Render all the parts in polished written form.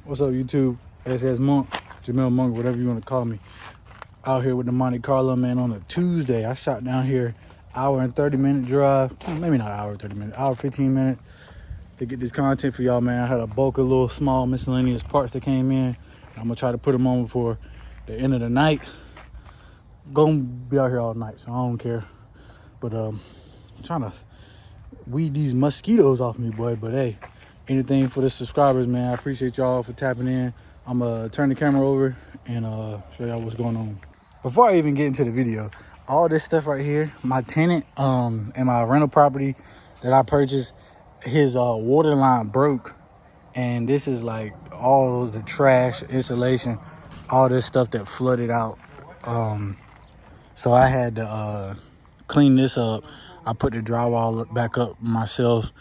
What's up, YouTube? SS Monk, Jamel Monk, whatever you want to call me. Out here with the Monte Carlo, man, on a Tuesday. I shot down here, hour and 30-minute drive. Maybe not hour 30 minutes, hour 15 minutes to get this content for y'all, man. I had a bulk of little small miscellaneous parts that came in. I'm gonna try to put them on before the end of the night. Gonna be out here all night, so I don't care. But I'm trying to weed these mosquitoes off me, boy. But hey, anything for the subscribers, man. I appreciate y'all for tapping in. I'm gonna turn the camera over and show y'all what's going on. Before I even get into the video, all this stuff right here, my tenant in my rental property that I purchased, his water line broke, and this is like all the trash, insulation, all this stuff that flooded out. So I had to clean this up. I put the drywall back up myself,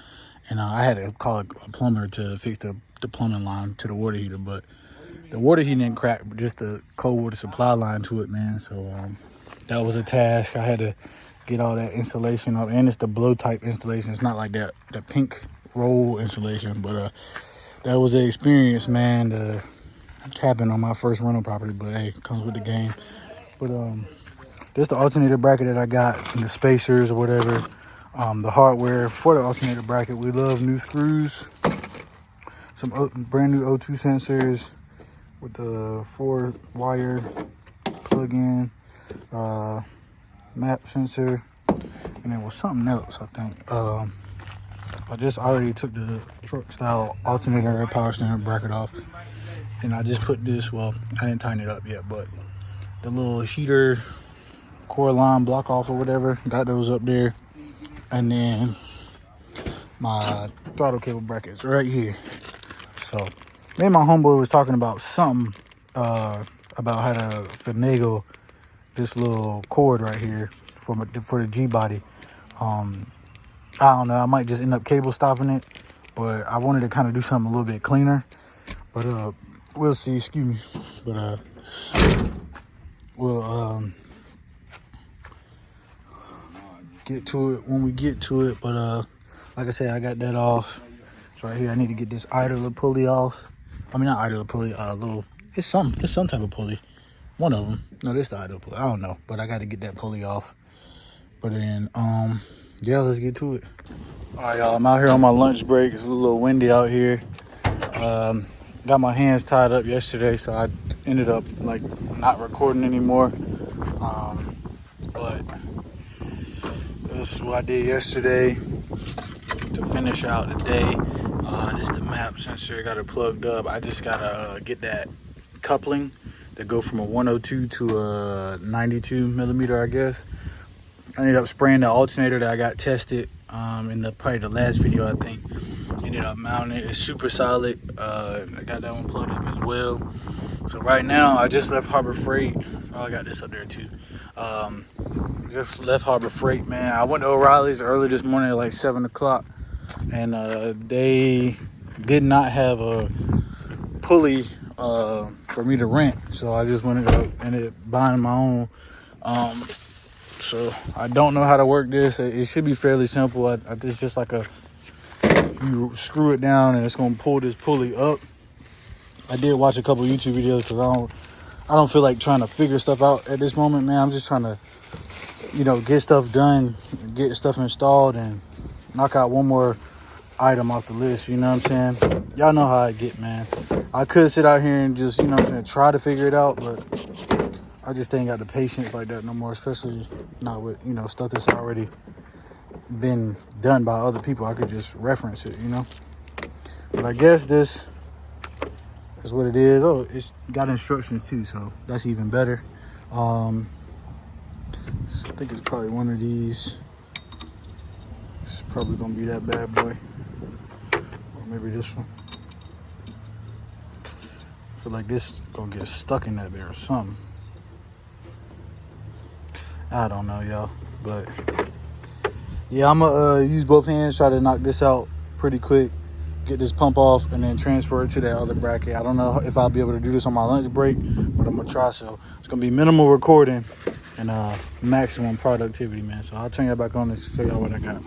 and I had to call a plumber to fix the plumbing line to the water heater. But the water heater didn't crack, but just the cold water supply line to it, man. So that was a task. I had to get all that insulation up, and it's the blow type insulation. It's not like that pink roll insulation, but that was an experience, man. To happen on my first rental property, but hey, it comes with the game. But this is the alternator bracket that I got, and the spacers or whatever. The hardware for the alternator bracket. We love new screws, some brand new O2 sensors with the 4-wire plug-in, map sensor, and there was something else, I think. I just already took the truck style alternator power steering bracket off, and I just put this, well, I didn't tighten it up yet, but the little heater core line block off or whatever, got those up there. And then my throttle cable brackets right here. So me and my homeboy was talking about something about how to finagle this little cord right here for the G body. I don't know, I might just end up cable stopping it, but I wanted to kind of do something a little bit cleaner. But we'll see, excuse me. But we'll get to it when we get to it. But like I said, I got that off. So right here I need to get this idler pulley off. I mean, not idler pulley, it's some type of pulley, one of them. No, this is the idler pulley, I don't know, but I got to get that pulley off. But then yeah, let's get to it. All right, y'all, I'm out here on my lunch break. It's a little windy out here. Got my hands tied up yesterday, so I ended up like not recording anymore. But this is what I did yesterday to finish out the day. This is the map sensor, got it plugged up. I just gotta get that coupling that go from a 102 to a 92 millimeter, I guess. I ended up spraying the alternator that I got tested in probably the last video, I think. Ended up mounting it. It's super solid. I got that one plugged up as well. So right now I just left Harbor Freight. Oh, I got this up there too. Just left Harbor Freight, man. I went to O'Reilly's early this morning at like 7 o'clock, and they did not have a pulley for me to rent, so I just went and ended up buying my own. So I don't know how to work this. It should be fairly simple. It's just like you screw it down and it's gonna pull this pulley up. I did watch a couple YouTube videos because I don't feel like trying to figure stuff out at this moment, man. I'm just trying to, get stuff done, get stuff installed, and knock out one more item off the list. You know what I'm saying? Y'all know how I get, man. I could sit out here and just, try to figure it out, but I just ain't got the patience like that no more, especially not with, stuff that's already been done by other people. I could just reference it, But I guess this is what it is. Oh, it's got instructions too, so that's even better. I think it's probably one of these. It's probably gonna be that bad boy, or maybe this one. I feel like this is gonna get stuck in that bit or something. I don't know, y'all, but yeah, I'm gonna use both hands, try to knock this out pretty quick, get this pump off, and then transfer it to that other bracket. I don't know if I'll be able to do this on my lunch break, but I'm gonna try. So it's gonna be minimal recording and maximum productivity, man. So I'll turn y'all back on and show y'all what I got.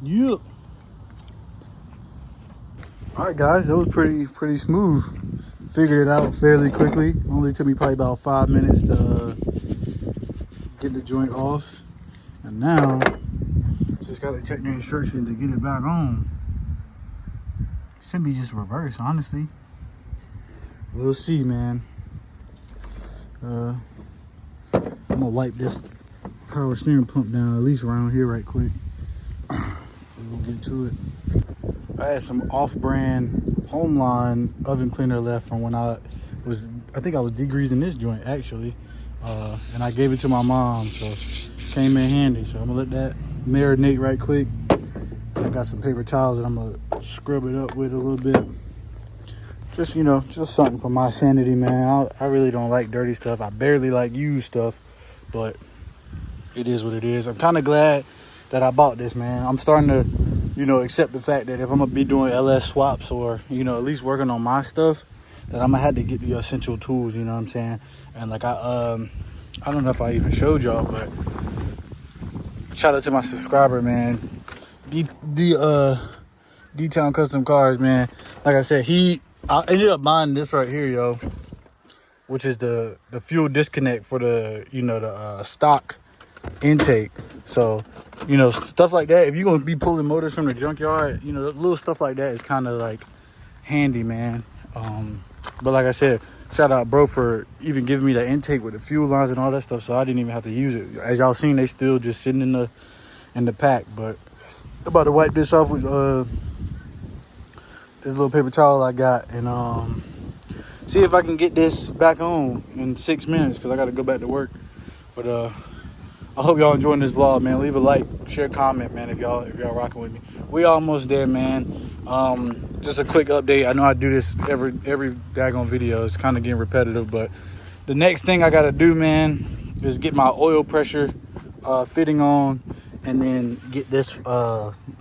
Yep. All right, guys, that was pretty smooth. Figured it out fairly quickly. Only took me probably about 5 minutes to get the joint off. And now, just gotta check the instructions to get it back on. Should be just reverse, honestly. We'll see, man. I'm gonna wipe this power steering pump down, at least around here right quick. We'll get to it. I had some off-brand Homeline oven cleaner left from when I think I was degreasing this joint actually, and I gave it to my mom, so came in handy. So I'm gonna let that marinate right quick. I got some paper towels that I'm gonna scrub it up with a little bit. Just, you know, just something for my sanity, man. I really don't like dirty stuff. I barely like used stuff, but it is what it is. I'm kind of glad that I bought this, man. I'm starting to, you know, accept the fact that if I'm gonna be doing LS swaps or, you know, at least working on my stuff, that I'm gonna have to get the essential tools, you know what I'm saying? And like I don't know if I even showed y'all, but shout out to my subscriber, man. D-Town Custom Cars, man. Like I said, I ended up buying this right here, yo, which is the fuel disconnect for the, you know, the stock intake. So, you know, stuff like that, if you're gonna be pulling motors from the junkyard, you know, little stuff like that is kind of like handy, man. But like I said, shout out bro for even giving me the intake with the fuel lines and all that stuff, so I didn't even have to use it. As y'all seen, they still just sitting in the pack. But I'm about to wipe this off with this little paper towel I got, and see if I can get this back on in 6 minutes, because I got to go back to work. But I hope y'all enjoying this vlog, man. Leave a like, share, comment, man, if y'all rocking with me. We almost there, man. Just a quick update. I know I do this every daggone video. It's kind of getting repetitive, but the next thing I got to do, man, is get my oil pressure fitting on, and then get this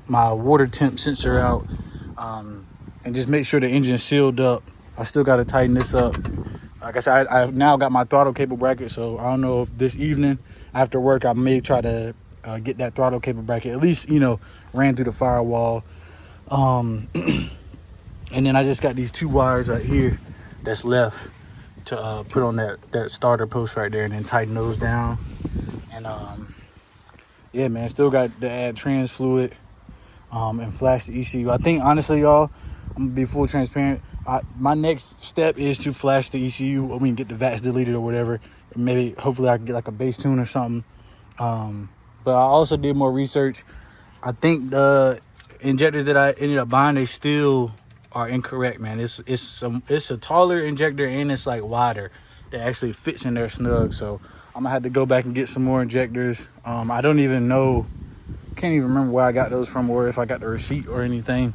my water temp sensor out, and just make sure the engine's sealed up. I still got to tighten this up. Like I said, I now got my throttle cable bracket, so I don't know if this evening after work I may try to get that throttle cable bracket at least, you know, ran through the firewall. And then I just got these 2 wires right here that's left to put on that starter post right there, and then tighten those down. And yeah, man, still got to add trans fluid and flash the ECU. I think honestly, y'all, I'm gonna be full transparent. My next step is to flash the ECU. I mean, get the VATs deleted or whatever. Maybe, hopefully, I can get like a base tune or something. But I also did more research. I think the injectors that I ended up buying, they still are incorrect, man. It's a taller injector, and it's like wider. That actually fits in there snug. So I'm gonna have to go back and get some more injectors. I don't even know, can't even remember where I got those from, or if I got the receipt or anything.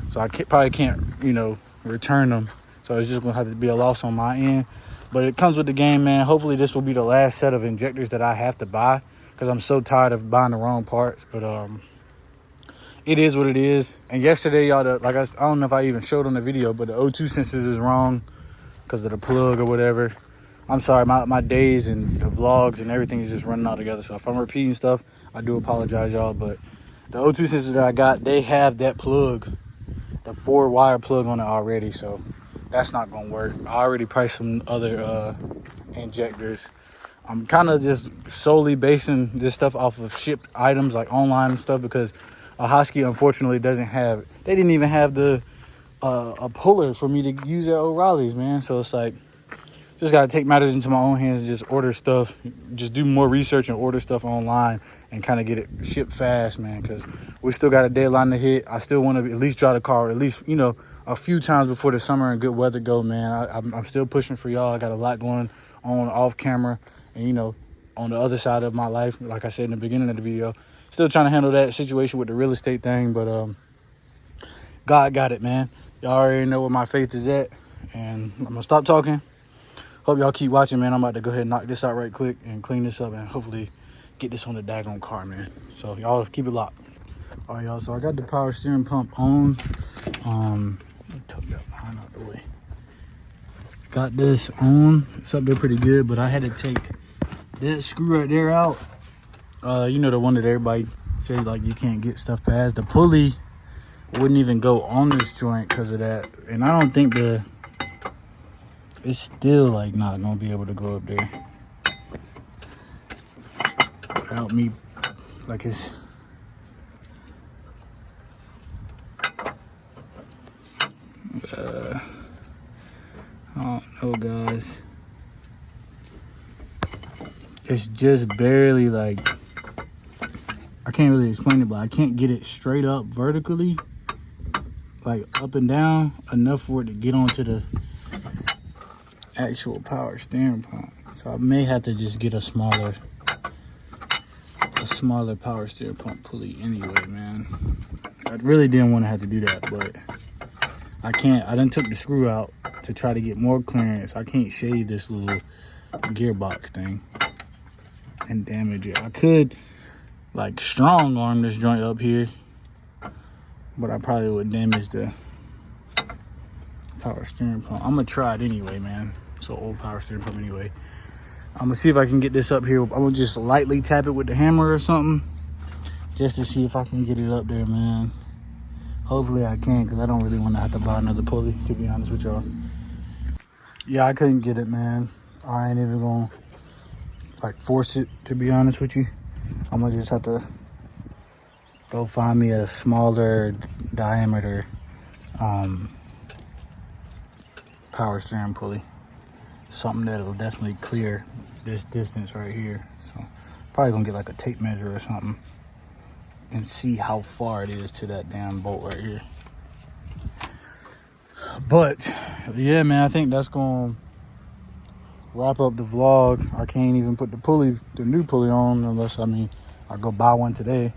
So I probably can't, you know, return them. So it's just gonna have to be a loss on my end. But it comes with the game, man. Hopefully this will be the last set of injectors that I have to buy, because I'm so tired of buying the wrong parts. But it is what it is. And yesterday, y'all, I don't know if I even showed on the video, but the O2 sensors is wrong because of the plug or whatever. I'm sorry, my days and the vlogs and everything is just running all together. So if I'm repeating stuff, I do apologize, y'all. But the O2 sensors that I got, they have that plug, the 4-wire plug on it already. So that's not gonna work. I already priced some other injectors. I'm kind of just solely basing this stuff off of shipped items, like online and stuff, because Husky unfortunately doesn't have, they didn't even have the a puller for me to use at O'Reilly's, man. So it's like, just gotta take matters into my own hands and just order stuff, just do more research and order stuff online and kind of get it shipped fast, man, because we still got a deadline to hit. I still want to at least drive the car at least, you know, a few times before the summer and good weather go, man. I'm still pushing for y'all. I got a lot going on off camera, and, you know, on the other side of my life, like I said in the beginning of the video, still trying to handle that situation with the real estate thing. But God got it, man. Y'all already know where my faith is at, and I'm gonna stop talking. Hope y'all keep watching, man. I'm about to go ahead and knock this out right quick and clean this up and hopefully get this on the daggone car, man. So y'all keep it locked. All right, y'all, so I got the power steering pump on. Let me tuck that line out the way. Got this on. It's up there pretty good, but I had to take that screw right there out. You know, the one that everybody say like you can't get stuff past. The pulley wouldn't even go on this joint because of that. And I don't think it's still like not gonna be able to go up there without me. Like it's I don't know, guys. It's just barely like, I can't really explain it, but I can't get it straight up vertically, like up and down enough for it to get onto the actual power steering pump. So I may have to just get a smaller power steering pump pulley anyway, man. I really didn't want to have to do that, but I can't. I done took the screw out to try to get more clearance. I can't shave this little gearbox thing and damage it. I could like strong arm this joint up here, but I probably would damage the power steering pump. I'm gonna try it anyway, man. So old power steering pump anyway. I'm gonna see if I can get this up here. I'm gonna just lightly tap it with the hammer or something, just to see if I can get it up there, man. Hopefully I can, because I don't really want to have to buy another pulley, to be honest with y'all. Yeah, I couldn't get it, man. I ain't even gonna like force it, to be honest with you. I'm gonna just have to go find me a smaller diameter power steering pulley. Something that'll definitely clear this distance right here. So probably gonna get like a tape measure or something and see how far it is to that damn bolt right here. But yeah, man, I think that's gonna wrap up the vlog. I can't even put the new pulley on unless, I mean, I go buy one today,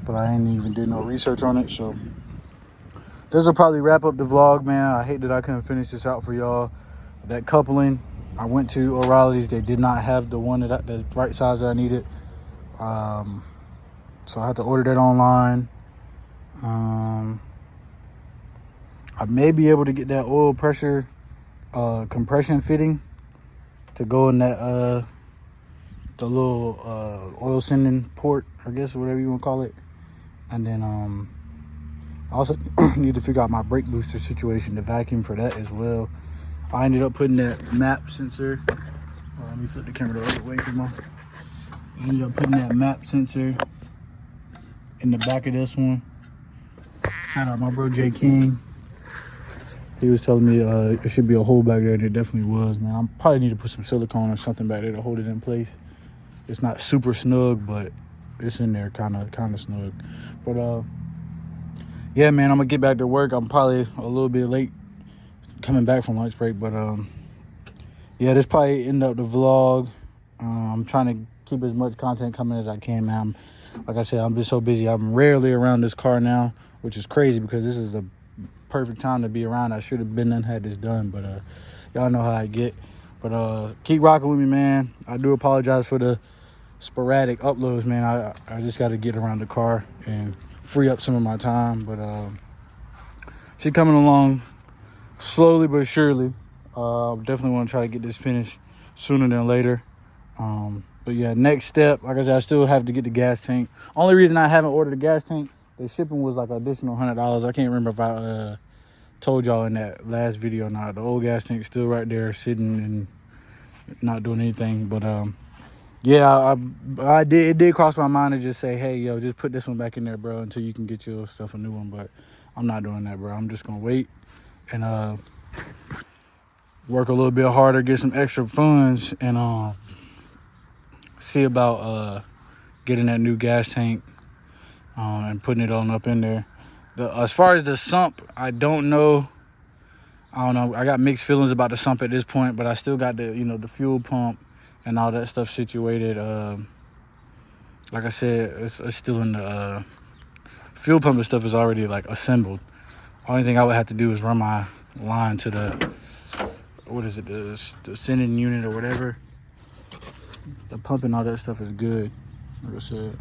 but I ain't even did no research on it. So this will probably wrap up the vlog, man. I hate that I couldn't finish this out for y'all. That coupling, I went to O'Reilly's. They did not have the one that's right size that I needed. So I had to order that online. I may be able to get that oil pressure compression fitting to go in that the little oil sending port, I guess, or whatever you want to call it. And then I also need to figure out my brake booster situation, the vacuum for that as well. I ended up putting that map sensor. Let me flip the camera the other way. Come on. I ended up putting that map sensor in the back of this one. Shout out my bro J King. He was telling me it should be a hole back there, and it definitely was, man. I probably need to put some silicone or something back there to hold it in place. It's not super snug, but it's in there kind of snug. But yeah, man, I'm gonna get back to work. I'm probably a little bit late coming back from lunch break, but yeah, this probably end up the vlog. I'm trying to keep as much content coming as I can, man. Like I said, I'm just so busy. I'm rarely around this car now, which is crazy because this is the perfect time to be around. I should have been and had this done, but y'all know how I get. But keep rocking with me, man. I do apologize for the sporadic uploads, man. I just got to get around the car and free up some of my time. But she's coming along slowly but surely. Definitely want to try to get this finished sooner than later. But yeah, next step, like I said, I still have to get the gas tank. Only reason I haven't ordered the gas tank, the shipping was like additional $100. I can't remember if I told y'all in that last video or not. The old gas tank's still right there sitting and not doing anything. But yeah, I did. It did cross my mind to just say, hey, yo, just put this one back in there, bro, until you can get yourself a new one. But I'm not doing that, bro. I'm just gonna wait and work a little bit harder, get some extra funds, and see about getting that new gas tank and putting it on up in there. As far as the sump, I don't know. I don't know. I got mixed feelings about the sump at this point, but I still got the the fuel pump and all that stuff situated. Like I said, it's still in the fuel pump and stuff is already like assembled. Only thing I would have to do is run my line to the the sending unit or whatever. The pump and all that stuff is good, like I said.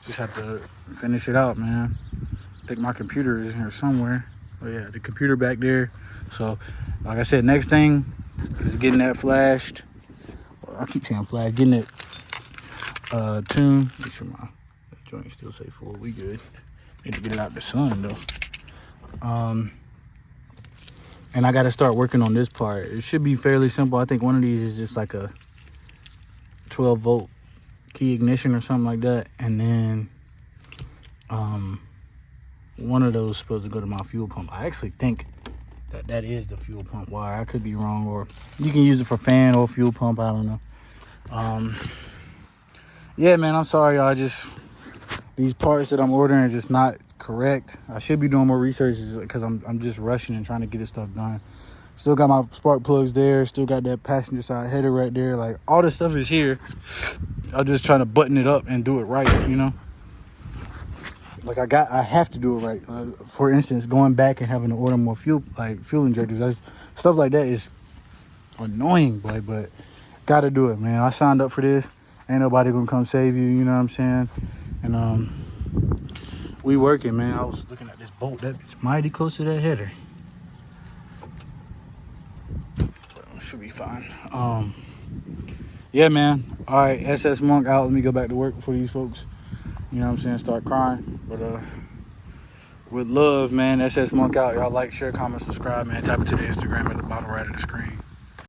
Just have to finish it out, man. I think my computer is in here somewhere. Oh yeah, the computer back there. So, like I said, next thing is getting that flashed. Well, I keep saying flash, getting it tune. Make sure my joint still stay full. We good. Need to get it out the sun though. And I got to start working on this part. It should be fairly simple. I think one of these is just like a 12 volt key ignition or something like that, and then one of those is supposed to go to my fuel pump. I actually think that is the fuel pump wire. I could be wrong, or you can use it for fan or fuel pump. I don't know. Yeah, man, I'm sorry, y'all. Just these parts that I'm ordering are just not correct. I should be doing more research because I'm just rushing and trying to get this stuff done. Still got my spark plugs there. Still got that passenger side header right there. Like, all this stuff is here. I'm just trying to button it up and do it right, you know? Like, I have to do it right. For instance, going back and having to order more fuel injectors. Stuff like that is annoying, boy, but gotta do it, man. I signed up for this. Ain't nobody gonna come save you, you know what I'm saying? And we working, man. I was looking at this bolt. That's mighty close to that header. Should be fine. Yeah, man. All right, SS Monk out. Let me go back to work for these folks. You know what I'm saying? Start crying. But with love, man. SS Monk out. Y'all like, share, comment, subscribe, man. Tap into the Instagram at the bottom right of the screen.